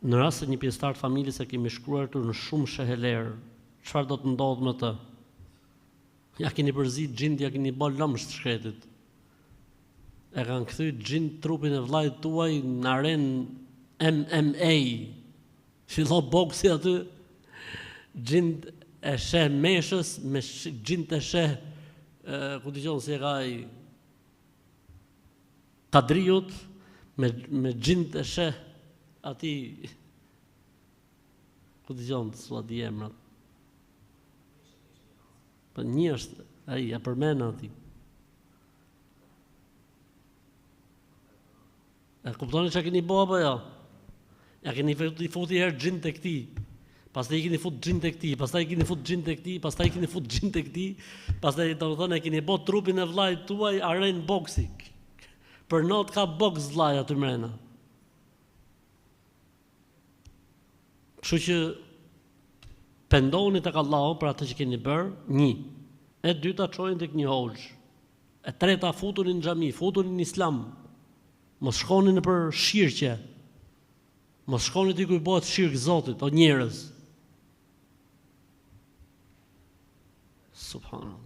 Në rast se një pjesëtar të familjes e kemi shkruar në shumë sheheler, çfarë do të ndodhë me të? Ja keni përzit xhint, ja keni bë lëmsh të shkretit. E kanë kthy xhint trupin e vllajt tuaj në arenë MMA. Fillo boksi aty, xhint e sheh meshës, me xhint e sheh, ku dëgjon si e ka ai Kadriut, me xhint e sheh ati, ku dëgjon s'ua di emrat. Po një është, ai ja përmend ati. E kuptoni çka keni bë apo jo? Ja keni futi herë xhint tek ti. Pastaj keni fut xhint tek ti, pastaj keni fut xhint tek ti, pastaj keni fut xhint tek ti, pastaj domethënë e keni bë trupin e vllajt tuaj arenë boksi. Për not ka boks vllaj aty mrena. Kështu që pendoni tek Allahu për atë që keni bërë, një. E dyta çojeni tek një hoxh. E treta futuni në xhami, futuni në Islam. Mos shkoni nëpër shirqe. Mos shkoni ti ku bëhet shirq Zotit, o njerëz. Subhanallah.